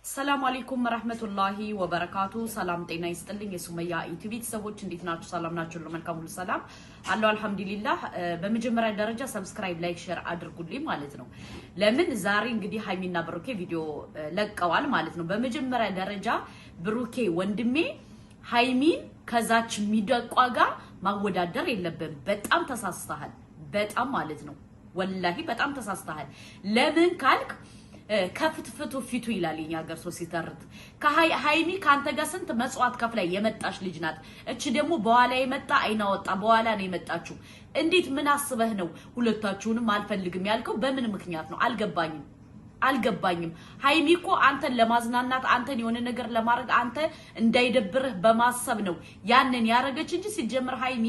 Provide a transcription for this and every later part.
ሰላም አለይኩም ወራህመቱላሂ ወበረካቱ ሰላም ጤና ይስጥልኝ የሱመያ ዩቲዩብ ሰዎች እንዴት ናችሁ ሰላም ናችሁ ለመልካም ሁሉ ሰላም አለው አልহামዱሊላህ በመጀመሪያ ደረጃ ሰብስክራይብ ላይክ ሼር አድርጉልኝ ማለት ነው ለምን ዛሬ እንግዲህ ሃይሚና ብሩኬ ቪዲዮ ለቀዋል ማለት ነው በመጀመሪያ ደረጃ ብሩኬ ወንድሜ ሃይሚን ከዛች ሚደቋ ጋር ማወዳደር የለብም በጣም ተሳስተሃል በጣም ማለት ነው ወላሂ በጣም ተሳስተሃል ለምን ካልክ ከፍትፍቱ ፊቱ ይላል የኛገር ሰው ሲተርት ከሃይሚ ካንተ ጋር ስንት መስዋዕት ከፍላ የመጣሽ ልጅ ናት እቺ ደግሞ በኋላ የመጣ አይና ወጣ በኋላ ነው የመጣችሁ እንዴት ምን አስበህ ነው ሁለታችሁንም አልፈልግም ያልከው በምን ምክንያት ነው አልገባኝም ሃይሚኮ አንተን ለማዝናናት አንተን የሆነ ነገር ለማድረግ አንተ እንዳይደብርህ በማሰብ ነው ያንን ያረገች እንጂ ሲጀምር ሃይሚ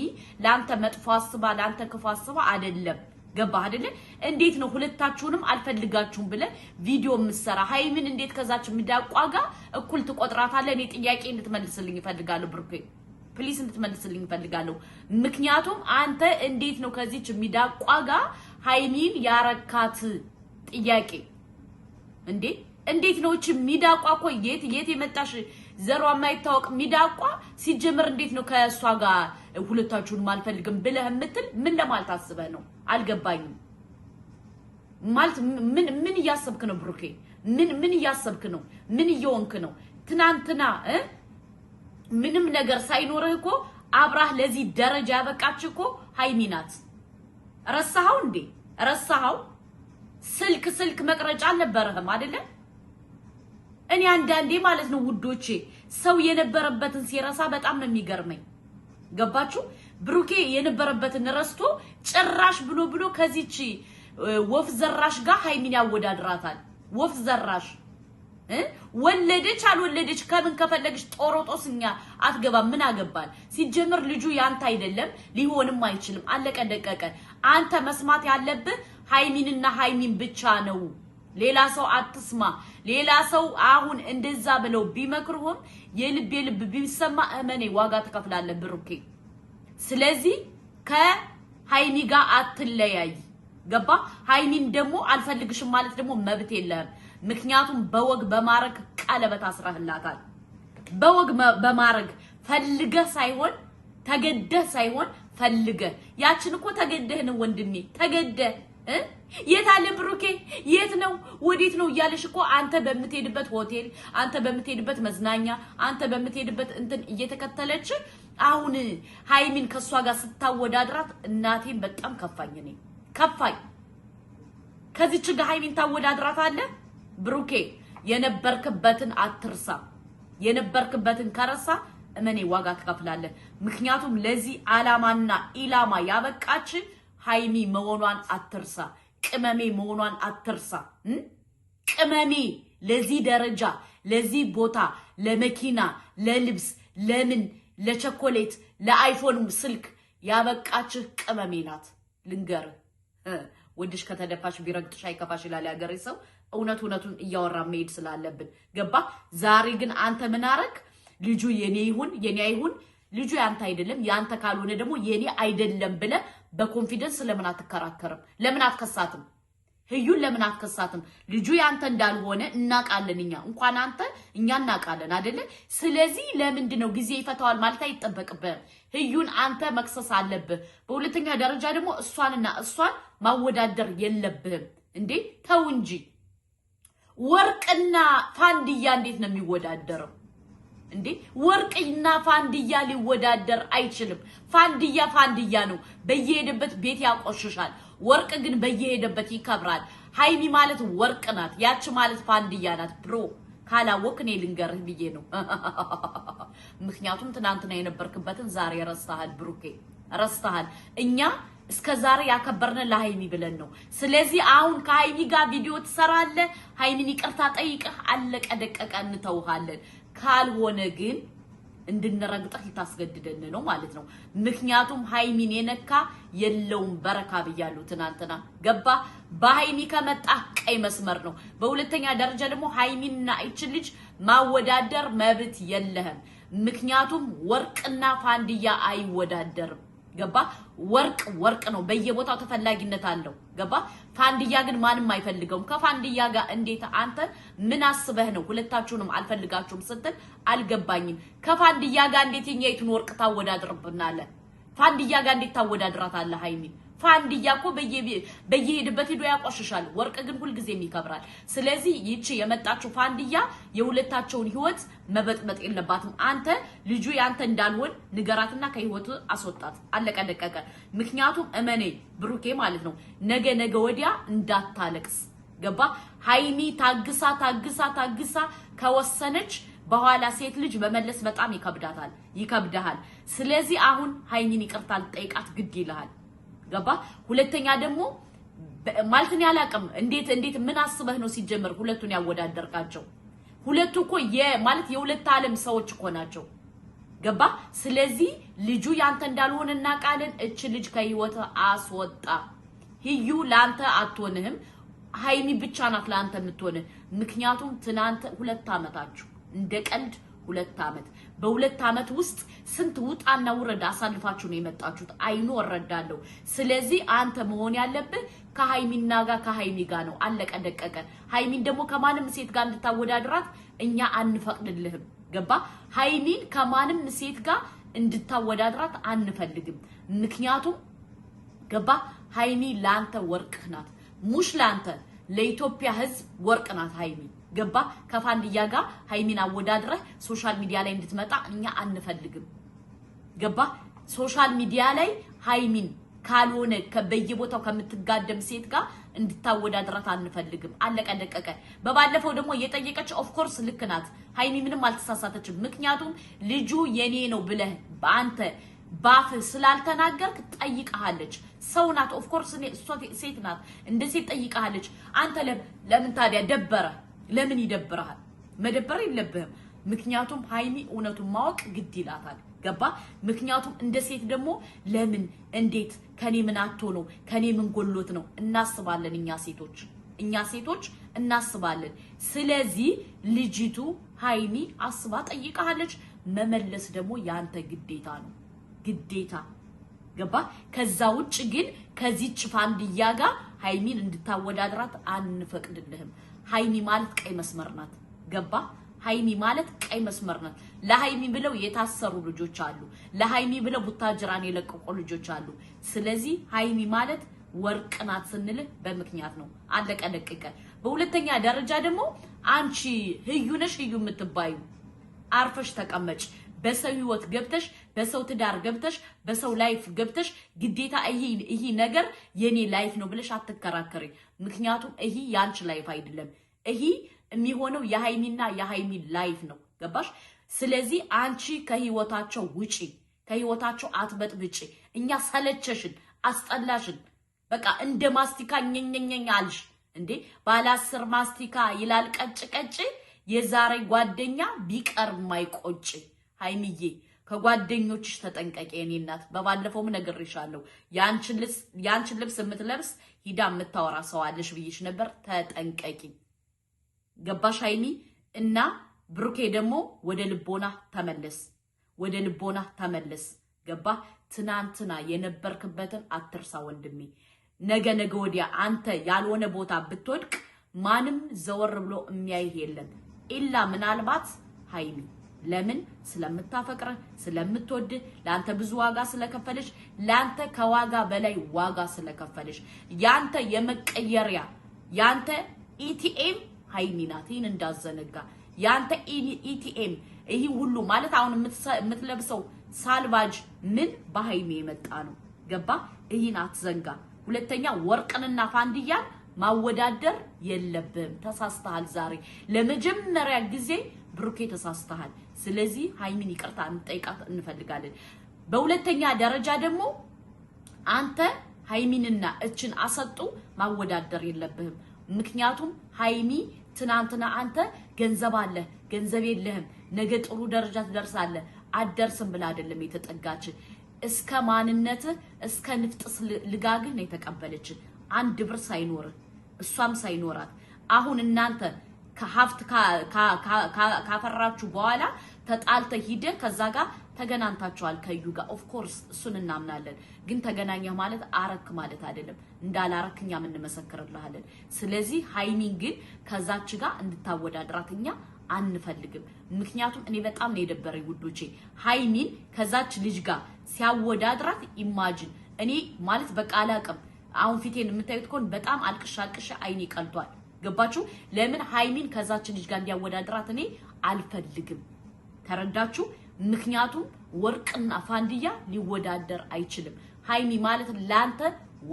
ላንተ መጥፎ አስባ ላንተ ክፉ አስባ አይደለም ገባህ አይደለ እንዴት ነው ሁለታችሁንም አልፈልጋችሁም ብለ ቪዲዮ ምሰራ ሃይሚን እንዴት ከዛች ሚዳቋጋ እኩል ትቆጥራታለህ እኔ ጥያቄ እንድትመልስልኝ ይፈልጋለሁ ብሩኬ ፕሊስ እንድትመልስልኝ ይፈልጋለሁ ምክንያቱም አንተ እንዴት ነው ከዚች ሚዳቋጋ ሃይሚን ያረካት ጥያቄ እንዴት ነው እቺ ሚዳቋ እኮ የት የመጣሽ ዘሯ ማይታወቅ ሚዳቋ ሲጀምር እንዴት ነው ከሷ ጋር ሁለታችሁን ማልፈልግም ብለህ ምትል ምን ለማለት አስበህ ነው አልገባኝም ማለት ምን ያሰብክ ነው ብሩኬ ምን ያሰብክ ነው ምን እየወንክ ነው ትናንትና ምንም ነገር ሳይኖርህ እኮ አብራህ ለዚህ ደረጃ ያበቃች እኮ ሃይሚ ናት ረሳኸው ስልክ መቅረጫ አልነበረህም አይደለ እኔ አንዳንዴ ማለት ነው ውዶቼ ሰው የነበረበትን ሲረሳ በጣም ነው የሚገርመኝ ገባችሁ ብሩኬ የነበረበትን ረስቶ ጭራሽ ብሎ ከዚች ወፍ ዘራሽ ጋር ሃይሚን ያወዳድራታል ወፍ ዘራሽ ወለደች አልወለደች ከምን ከፈለግሽ ጦሮጦስኛ አትገባ ምን አገባል ሲጀምር ልጁ ያንተ አይደለም ሊሆንም አይችልም አለቀ ደቀቀ አንተ መስማት ያለብህ ሃይሚንና ሃይሚን ብቻ ነው ሌላ ሰው አትስማ ሌላ ሰው አሁን እንደዛ ብለው ቢመክሩም የልብ ቢሰማ እመኔ ዋጋ ተከፍላለህ ብሩኬ ስለዚህ ከሃይሚ ጋር አትለያይ ገባ ሃይሚን ደግሞ አልፈልግሽም ማለት ደግሞ መብት የለም ምክንያቱም በወግ በማረግ ቀለበት አስራህላታል በወግ በማረግ ፈልገህ ሳይሆን ተገደህ ሳይሆን ፈልገህ ያችን እኮ ተገደህ ነው ወንድሜ ተገደህ የት አለ ብሩኬ የት ነው ወዴት ነው ያለሽ እኮ አንተ በመትሄድበት ሆቴል አንተ በመትሄድበት መዝናኛ አንተ በመትሄድበት እንትን እየተከተለች አሁን ሃይሚን ከሷ ጋር ስታወዳድራት እናቴን በጣም ከፋኝ ከዚች ጋር ሃይሚን ታወዳድራት አለ ብሩኬ የነበርክበትን አትርሳ የነበርክበትን ከረሳ እመኔ ዋጋ ትከፍላለህ ምክንያቱም ለዚህ አላማና ኢላማ ያበቃች ሃይሚ መሆኗን አትርሳ ቅመሜ መሆኗን አትርሳ ቅመሜ ለዚህ ደረጃ ለዚህ ቦታ ለመኪና ለልብስ ለምን ለቸኮሌት ለአይፎን ስልክ ያበቃች ቅመሜ ናት ልንገር ወድሽ ከተደፋሽ ቢረግጥሽ አይከፋሽ ይላል ያገሬ ሰው እውነቱን እያወራ መሄድ ስላለብን ገባ ዛሬ ግን አንተ ምን አረክ ልጁ የኔ አይሁን ልጁ ያንተ አይደለም ያንተ ካልሆነ ደግሞ የኔ አይደለም ብለ በኮንፊደንስ ለምን አትከራከርም ለምን አትከሳትም ህዩን ለምን አትከሳትም ልጁ ያንተ እንዳልሆነ እናቃለን እንኳን አንተ እኛ እናቃለን አይደለ ስለዚህ ለምንድን ነው ጊዜ ይፈታዋል ማለት አይጠበቅብህም ህዩን አንተ መክሰስ አለብህ በሁለተኛ ደረጃ ደግሞ እሷን ማወዳደር የለብህም ተው እንጂ ወርቅና ፋንድያ እንዴት ነው የሚወዳደረው ወርቅና ፋንድያ ሊወዳደር አይችልም ፋንድያ ነው በየሄደበት ቤት ያቆሽሻል ወርቅ ግን በየሄደበት ይከብራል ሃይሚ ማለት ወርቅ ናት ያቺ ማለት ፋንድያ ናት ብሮ ካላወቅ እኔ ልንገርህ ብዬ ነው ምክንያቱም ትናንትና የነበርክበትን ዛሬ ረስተሃል ብሩኬ ረስተሃል እኛ እስከዛሬ ያከበርነ ለሃይሚ ብለን ነው ስለዚህ አሁን ከሃይሚ ጋር ቪዲዮ ትሰራለህ ሃይሚን ይቅርታ ጠይቀህ አለቀ ደቀቀ እንተውሃለን ካልሆነ ግን እንድንረግጥህ ልታስገድደን ነው ማለት ነው ምክንያቱም ሃይሚን የነካ የለውም በረካ ብያለሁ ትናንትና ገባ በሃይሚ ከመጣ ቀይ መስመር ነው በሁለተኛ ደረጃ ደግሞ ሃይሚንና እቺ ልጅ ማወዳደር መብት የለህም ምክንያቱም ወርቅና ፋንድያ አይወዳደርም ገባ ወርቅ ነው በየቦታው ተፈላጊነት አለው ገባ ፋንድያ ግን ማንም አይፈልገውም ከፋንድያ ጋር እንዴት አንተ ምን አስበህ ነው ሁለታችሁንም አልፈልጋችሁም ስትል አልገባኝም ከፋንድያ ጋር እንዴት የኛይቱን ወርቅ ታወዳድርብናለ ፋንድያ ጋር እንዴት ታወዳድራታለ ሃይሚ ፋንድያ እኮ በየሄድበት ሄዶ ያቆሽሻል ወርቅ ግን ሁሉ ጊዜም ይከብራል ስለዚህ ይቺ የመጣችው ፋንድያ የሁለታቸውን ህይወት መበጥበጥ የለባትም አንተ ልጁ ያንተ እንዳልሆን ንገራትና ከህይወቱ አስወጣት አለቀ ደቀቀ ምክንያቱም እመኔ ብሩኬ ማለት ነው ነገ ወዲያ እንዳታለቅስ ገባ ሃይሚ ታግሳ ከወሰነች በኋላ ሴት ልጅ በመለስ በጣም ይከብዳል ስለዚህ አሁን ሃይሚን ይቅርታ ልጠይቃት ግድ ይልሃል ገባ ሁለተኛ ደግሞ ማለትን ያላቀም እንዴት ምን አስበህ ነው ሲጀመር ሁለቱን ያወዳደርካቸው ሁለቱ እኮ ማለት የሁለት ዓለም ሰዎች እኮ ናቸው ገባ ስለዚህ ልጁ ያንተ እንዳልሆነና ቃልን እቺ ልጅ ከህይወት አስወጣ ህዩ ላንተ አትሆንህም ሃይሚ ብቻ ናት ላንተ የምትሆንህ ምክንያቱም ትናንት 2 አመታችሁ እንደ ቀልድ 2 አመት በ2 አመት ውስጥ ስንት ውጣና ውረድ አሳልፋችሁ ነው የመጣችሁት አይኑ ወረዳለሁ ስለዚህ አንተ መሆን ያለብህ ከሃይሚ ጋር ነው አለቀ ደቀቀ ሃይሚን ደግሞ ከማንም ሴት ጋር እንድታወዳድራት እኛ አንፈቅድልህም ገባ ሃይሚን ከማንም ሴት ጋር እንድታወዳድራት አንፈልግም ምክንያቱም ገባ ሃይሚ ላንተ ወርቅ ናት ሙሽ ላንተ ለኢትዮጵያ ህዝብ ወርቅ ናት ሃይሚ ገባ ከፋንድያ ጋር ሃይሚን አወዳድረህ ሶሻል ሚዲያ ላይ እንድትመጣ እኛ አንፈልግም ገባ ሶሻል ሚዲያ ላይ ሃይሚን ካልሆነ በየቦታው ከምትጋደም ሴት ጋር እንድታወዳድራት አንፈልግም አለቀ ደቀቀ በባለፈው ደግሞ የጠየቀች ኦፍ ኮርስ ልክ ናት ሃይሚ ምንም አልተሳሳተችም ምክንያቱም ልጁ የኔ ነው ብለህ በአንተ ባፍ ስላልተናገርክ ጠይቀሃለች ሰው ናት ኦፍ ኮርስ ሴት ናት እንደ ሴት ጠይቀሃለች አንተ ለምን ታዲያ ደበረ ለምን ይደብራል መደበር የለብህም ምክንያቱም ሃይሚ እውነቱን ማወቅ ግድ ይላታል ገባ ምክንያቱም እንደ ሴት ደግሞ ለምን እንዴት ከኔ ምን አጥቶ ነው ከኔ ምን ጎሎት ነው እናስባለን እኛ ሴቶች እናስባለን ስለዚህ ልጅቱ ሃይሚ አስባ ጠይቃለች መመለስ ደግሞ ያንተ ግዴታ ገባ ከዛ ውጭ ግን ከዚህች ፋንድያ ጋር ሃይሚን እንድታወዳድራት አንፈቅድልህም ሃይሚ ማለት ቀይ መስመር ናት ገባ ሃይሚ ማለት ቀይ መስመር ናት ለሃይሚ ብለው የታሰሩ ልጆች አሉ ለሃይሚ ብለው ቡታጅራን የለቀቁ ልጆች አሉ ስለዚህ ሃይሚ ማለት ወርቅ ናት ስንል በምክንያት ነው አለቀ ደቀቀ በሁለተኛ ደረጃ ደግሞ አንቺ ህዩ ነሽ ህዩ የምትባዩ አርፈሽ ተቀመጭ በሰው ህይወት ገብተሽ በሰው ትዳር ገብተሽ በሰው ላይፍ ገብተሽ ግዴታ ይሄ ነገር የኔ ላይፍ ነው ብለሽ አትከራከሪ ምክንያቱም ይሄ ያንቺ ላይፍ አይደለም ይሄ የሚሆነው የሃይሚና የሃይሚ ላይፍ ነው ገባሽ ስለዚህ አንቺ ከህይወታቸው ውጪ ከህይወታቸው አትበጥብጪ እኛ ሰለቸሽን አስጠላሽን በቃ እንደ ማስቲካ ኘኘኘኝ አልሽ እንዴ ባለ 10 ማስቲካ ይላል ቀጭ የዛሬ ጓደኛ ቢቀር ማይቆጭ ሃይሚዬ ከጓደኞችሽ ተጠንቀቂ የኔ እናት በባለፈውም ነግሬሻለሁ ያንቺን ልብስ የምትለብስ ሂዳ የምታወራ ሰው አለሽ ብዬሽ ነበር ተጠንቀቂ ገባሽ ሃይሚ እና ብሩኬ ደግሞ ወደ ልቦና ተመለስ ገባ ትናንትና የነበርክበትን አትርሳ ወንድሜ ነገ ወዲያ አንተ ያልሆነ ቦታ ብትወድቅ ማንም ዘወር ብሎ የሚያይህ የለም ኢላ ምናልባት ሃይሚ ለምን ስለምታፈቅረ ስለምትወድ ላንተ ብዙ ዋጋ ስለከፈለሽ ላንተ ከዋጋ በላይ ዋጋ ስለከፈለሽ ያንተ የመቀየሪያ ያንተ ኢቲኤም ሃይሚ ናት ይሄን እንዳዘነጋ ያንተ ኢቲኤም ይሄ ሁሉ ማለት አሁን የምትለብሰው ሳልቫጅ ምን በሃይሚ የመጣ ነው ገባ ይሄን አትዘንጋ ሁለተኛ ወርቅንና ፋንድያን ማወዳደር የለብም ተሳስተሃል ዛሬ ለመጀመሪያ ጊዜ ብሩኬ ተሳስተሃል ስለዚህ ሃይሚን ይቅርታ እንጠይቃት እንፈልጋለን በሁለተኛ ደረጃ ደግሞ አንተ ሃይሚንና እችን አሰጡ ማወዳደር የለብህም ምክንያቱም ሃይሚ ትናንትና አንተ ገንዘብ አለ ገንዘብ የለህም ነገ ጥሩ ደረጃ ትደርሳለህ አደርስም ብላ አይደለም የተጠጋች እስከ ማንነት እስከ ንፍጥስ ልጋግህ ነው የተቀበለች አንድ ብር ሳይኖር እሷም ሳይኖራት አሁን እናንተ ከሀፍት ካፈራችሁ በኋላ ተጣልተ ሂደ ከዛ ጋር ተገናንታችኋል ከዩ ጋር ኦፍ ኮርስ እሱን እናምናለን ግን ተገናኘህ ማለት አረክ ማለት አይደለም እንዳላረክኛ ምን መሰከረልሃለን ስለዚህ ሃይሚን ግን ከዛች ጋር እንድታወዳድራትኛ አንፈልግም ምክንያቱም እኔ በጣም ነው የደበረኝ ውዶቼ ሃይሚን ከዛች ልጅ ጋር ሲያወዳድራት ኢማጂን እኔ ማለት በቃ አላቅም አሁን ፊቴን የምታዩት ኮን በጣም አልቅሻቅሽ አይኔ ቀልቷል ገባችሁ ለምን ሃይሚን ከዛች ልጅ ጋር እንዲያወዳድራት እኔ አልፈልግም ተረዳችሁ ምክንያቱም ወርቅና ፋንዲያ ሊወዳደር አይችልም ሃይሚ ማለት ላንተ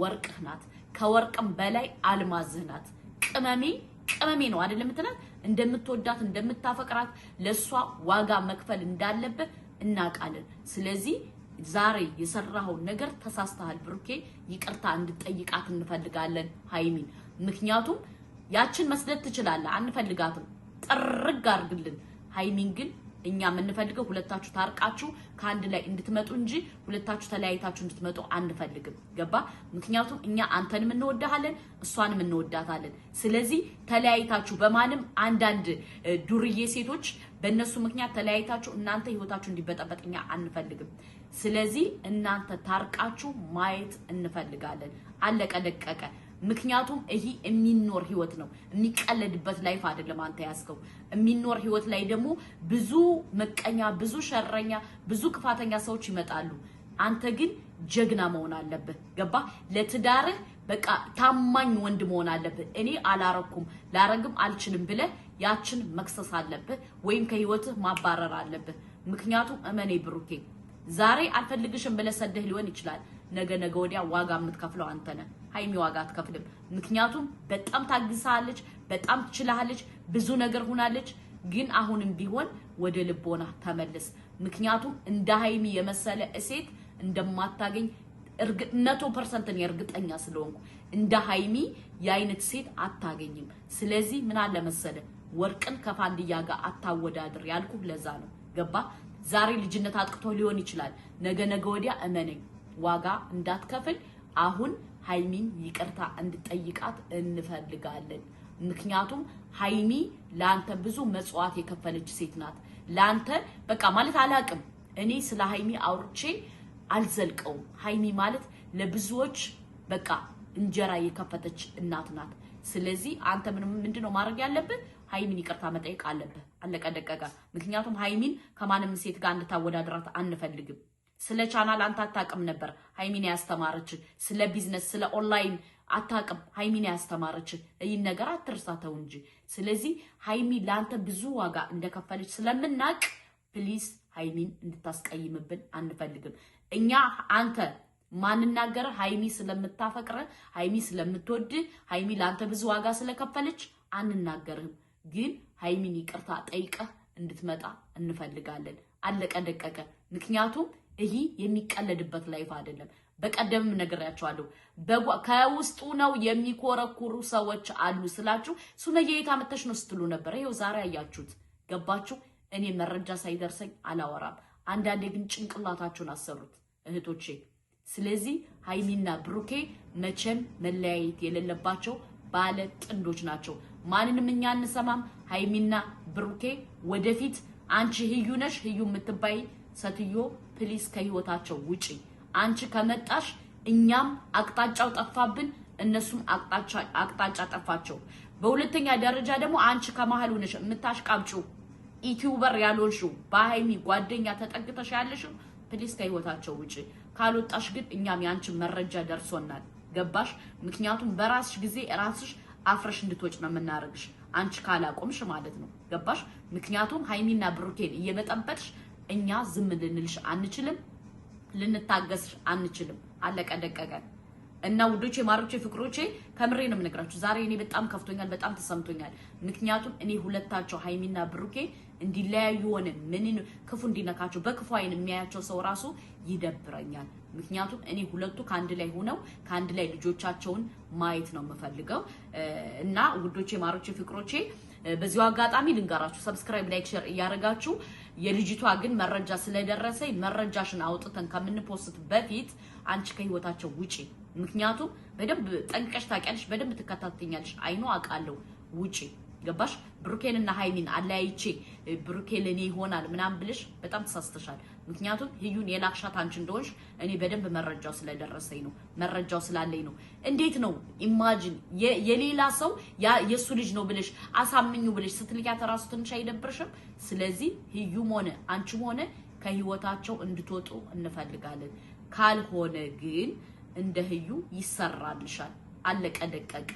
ወርቅህ ናት ከወርቅም በላይ አልማዝህ ናት ቅመሜ ነው አይደለም እንትናት እንደምትወዳት እንደምታፈቅራት ለሷ ዋጋ መክፈል እንዳለበት እናቃለን ስለዚህ ዛሬ የሰራው ነገር ተሳስተሃል ብሩኬ ይቅርታ እንድትጠይቃት እንፈልጋለን ሃይሚን ምክንያቱም ያችን መስደት ትችላለህ አንፈልጋትም ጥርግ አርግልን ሃይሚን ግን እኛ የምንፈልገው ሁለታችሁ ታርቃችሁ ከአንድ ላይ እንድትመጡ እንጂ ሁለታችሁ ተለያይታችሁ እንድትመጡ አንፈልግም ገባ ምክንያቱም እኛ አንተንም እንወዳሃለን እሷንም እንወዳታለን ስለዚህ ተለያይታችሁ በማንም አንዳንድ ዱርዬ ሴቶች በእነሱ ምክንያት ተለያይታችሁ እናንተ ህይወታችሁ እንዲበጠበጥኛ አንፈልግም ስለዚህ እናንተ ታርቃችሁ ማየት እንፈልጋለን አለቀ ደቀቀ ምክንያቱም ይሄ የሚኖር ህይወት ነው የሚቀለድበት ላይፍ አይደለም አንተ ያስከው የሚኖር ህይወት ላይ ደግሞ ብዙ መቀኛ ብዙ ሸረኛ ብዙ ክፋተኛ ሰዎች ይመጣሉ አንተ ግን ጀግና መሆን አለበት ገባ ለትዳርህ በቃ ታማኝ ወንድ መሆን አለበት እኔ አላረኩም ላረግም አልችልም ብለ ያችን መክሰስ አለበት ወይም ከህይወትህ ማባረር አለበት ምክንያቱም እመኔ ብሩኬ ዛሬ አልፈልግሽም ብለ ሰደህ ሊሆን ይችላል ነገ ወዲያ ዋጋ የምትከፍለው አንተ ነህ ሃይሚ ዋጋ አትከፍልም ምክንያቱም በጣም ታግሳለች በጣም ትችላለች ብዙ ነገር ሆናለች ግን አሁንም ቢሆን ወደ ልቦና ተመለስ ምክንያቱም እንደ ሃይሚ የመሰለ እሴት እንደማታገኝ 100% እርግጠኛ ስለሆንኩ እንደ ሃይሚ የአይነት ሴት አታገኝም ስለዚህ ምን አለ መሰለ ወርቅን ከፋንዲያ ጋር አታወዳድር ያልኩ ለዛ ነው ገባ ዛሬ ልጅነት አጥቅቶ ሊሆን ይችላል ነገ ወዲያ እመነኝ ዋጋ እንዳትከፍል አሁን ሃይሚን ይቅርታ እንድትጠይቃት እንፈልጋለን ምክንያቱም ሃይሚ ላንተ ብዙ መጽዋት የከፈለች ሴት ናት ላንተ በቃ ማለት አላቅም እኔ ስለ ሃይሚ አውርቼ አልዘልቀው ሃይሚ ማለት ለብዙዎች በቃ እንጀራ የከፈተች እናት ናት ስለዚህ አንተ ምንድነው ማድረግ ያለብህ ሃይሚን ይቅርታ መጠየቅ አለብህ አለቀ ደቀቀ ምክንያቱም ሃይሚን ከማንም ሴት ጋር እንድታወዳድራት አንፈልግም ስለ ቻናል አንተ አታቀም ነበር ሃይሚን ያስተማረች ስለ ቢዝነስ ስለ ኦንላይን አታቀም ሃይሚን ያስተማረች ይህን ነገር አትርሳተው እንጂ ስለዚህ ሃይሚ ላንተ ብዙ ዋጋ እንደከፈለች ስለምናቅ ፕሊዝ ሃይሚን እንድታስቀይምብን አንፈልግም እኛ አንተ ማንናገር ሃይሚ ስለምታፈቅረ ሃይሚ ስለምትወድ ሃይሚ ላንተ ብዙ ዋጋ ስለከፈለች አንናገርም ግን ሃይሚን ይቅርታ ጠይቀህ እንድትመጣ እንፈልጋለን አለቀ ደቀቀ ምክንያቱም ይሄ የሚቀለድበት ላይፍ አይደለም በቀደምም ነገርያቸዋለሁ ከውስጡ ነው የሚኮረኩሩ ሰዎች አሉ ስላችሁ ሱመያ የታመተሽ ነው ስትሉ ነበር ይሄው ዛሬ አያችሁት ገባችሁ እኔ መረጃ ሳይደርሰኝ አላወራም አንዳንዴ ግን ጭንቅላታችሁን አሰሩት እህቶቼ ስለዚህ ሃይሚና ብሩኬ መቼም መለያየት የሌለባቸው ባለ ጥንዶች ናቸው ማንንም እኛ አንሰማም ሃይሚና ብሩኬ ወደፊት አንቺ ህዩ ነሽ ህዩ የምትባይ ሰትዮ ፕሊስ ከህይወታቸው ውጪ አንቺ ከመጣሽ እኛም አቅጣጫው ጠፋብን እነሱም አቅጣጫ ጠፋቸው በሁለተኛ ደረጃ ደግሞ አንቺ ከመሃል ሆነሽ የምታሽቃብጪው ዩቲዩበር ያልሆንሽው በሃይሚ ጓደኛ ተጠግተሽ ያለሽው ፕሊስ ከህይወታቸው ውጪ ካልወጣሽ ግን እኛም ያንቺ መረጃ ደርሶናል ገባሽ ምክንያቱም በራስሽ ጊዜ ራስሽ አፍረሽ እንድትወጭ ነው የምናረግሽ አንቺ ካላቆምሽ ማለት ነው ገባሽ ምክንያቱም ሃይሚና ብሩኬን እየመጠበጥሽ እኛ ዝም ልንልሽ አንችልም ልንታገስሽ አንችልም አለቀ ደቀቀ እና ውዶቼ ማሮቼ ፍቅሮቼ ከምሬ ነው የምነግራችሁ ዛሬ እኔ በጣም ከፍቶኛል በጣም ተሰምቶኛል ምክንያቱም እኔ ሁለታቸው ሃይሚና ብሩኬ እንዲለያዩ ሆነ ምን ክፉ እንዲነካቸው በክፉ አይን የሚያያቸው ሰው ራሱ ይደብረኛል ምክንያቱም እኔ ሁለቱ ካንድ ላይ ሆነው ካንድ ላይ ልጆቻቸውን ማየት ነው የምፈልገው እና ውዶቼ ማሮቼ ፍቅሮቼ በዚሁ አጋጣሚ ልንገራችሁ ሰብስክራይብ ላይክ ሼር እያደረጋችሁ የልጅቷ ግን መረጃ ስለደረሰኝ መረጃሽን አውጥተን ከምንፖስት በፊት አንቺ ከህይወታቸው ውጪ ምክንያቱም በደንብ ጠንቀሽ ታውቂያለሽ በደንብ ተከታተኛለሽ አይኖ አቃለው ውጪ ገባሽ? ብሩኬንና ሃይሚን አለያይቼ ብሩኬ ለኔ ይሆናል ምናምን ብለሽ በጣም ተሳስተሻል። ምክንያቱም ህዩን የላክሻት አንቺ እንደሆንሽ እኔ በደንብ መረጃው ስለደረሰኝ ነው፣ መረጃው ስላለኝ ነው። እንዴት ነው ኢማጂን የሌላ ሰው የሱ ልጅ ነው ብለሽ አሳምኙ ብለሽ ስትልኪያት ራሱ ትንሽ አይደብርሽም? ስለዚህ ህዩም ሆነ አንቺም ሆነ ከህይወታቸው እንድትወጡ እንፈልጋለን። ካልሆነ ግን እንደ ህዩ ይሰራልሻል። አለቀ ደቀቀ።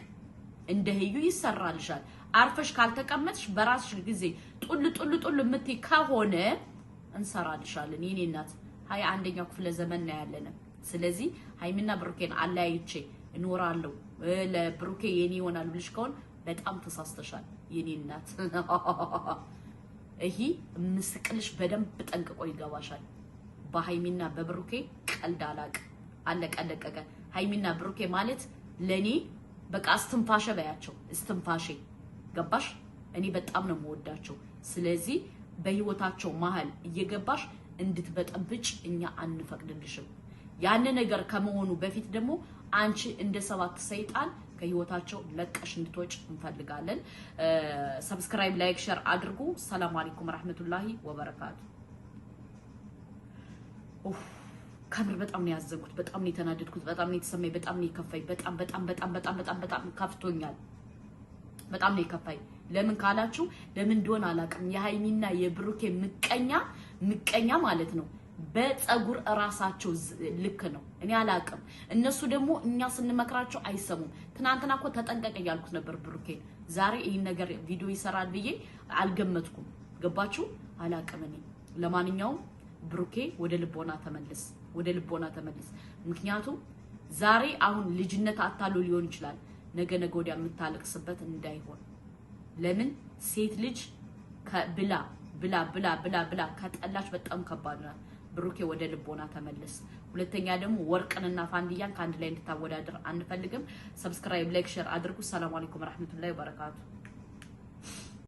እንደ ህዩ ይሰራልሻል። አርፈሽ ካልተቀመጥሽ በራስሽ ጊዜ ጡል የምትይ ከሆነ እንሰራልሻለን። የኔ እናት 21ኛው ክፍለ ዘመን ነው ያለነ። ስለዚህ ሃይሚና ብሩኬን አለያይቼ እኖራለሁ ለብሩኬ የኔ ይሆናል ብለሽ ከሆነ በጣም ተሳስተሻል የኔ እናት። ይሄ ምስቅልሽ በደንብ ጠንቅቆ ይገባሻል። በሃይሚና በብሩኬ ቀልድ አላቅ። አለቀ ደቀቀ። ሃይሚና ብሩኬ ማለት ለኔ በቃ እስትንፋሼ በያቸው፣ እስትንፋሼ። ገባሽ? እኔ በጣም ነው የምወዳቸው። ስለዚህ በህይወታቸው መሀል እየገባሽ እንድትበጠብጭ እኛ አንፈቅድልሽም። ያን ነገር ከመሆኑ በፊት ደግሞ አንቺ እንደ ሰባት ሰይጣን ከህይወታቸው ለቀሽ እንድትወጭ እንፈልጋለን። ሰብስክራይብ፣ ላይክ፣ ሼር አድርጉ። ሰላም አለይኩም ወራህመቱላሂ ወበረካቱ። ከምር በጣም ነው ያዘንኩት፣ በጣም ነው የተናደድኩት፣ በጣም ነው የተሰማኝ፣ በጣም ነው የከፋኝ። በጣም ከፍቶኛል። በጣም ነው የከፋኝ። ለምን ካላችሁ ለምን እንደሆነ አላውቅም። የሃይሚና የብሩኬ ምቀኛ ማለት ነው። በፀጉር ራሳቸው ልክ ነው። እኔ አላውቅም። እነሱ ደግሞ እኛ ስንመክራቸው አይሰሙም። ትናንትና እኮ ተጠንቀቅ እያልኩት ነበር ብሩኬን። ዛሬ ይሄን ነገር ቪዲዮ ይሰራል ብዬ አልገመትኩም። ገባችሁ? አላውቅም እኔ። ለማንኛውም ብሩኬ ወደ ልቦና ተመለስ፣ ወደ ልቦና ተመለስ። ምክንያቱም ዛሬ አሁን ልጅነት አታሎ ሊሆን ይችላል፣ ነገ ወዲያ የምታለቅስበት እንዳይሆን። ለምን ሴት ልጅ ብላ ከጠላች በጣም ከባድ ነው። ብሩኬ ወደ ልቦና ተመለስ። ሁለተኛ ደግሞ ወርቅንና ፋንዲያን ከአንድ ላይ እንድታወዳደር አንፈልግም። ሰብስክራይብ፣ ላይክ፣ ሼር አድርጉ። ሰላም አለይኩም ወራህመቱላሂ ወበረካቱ።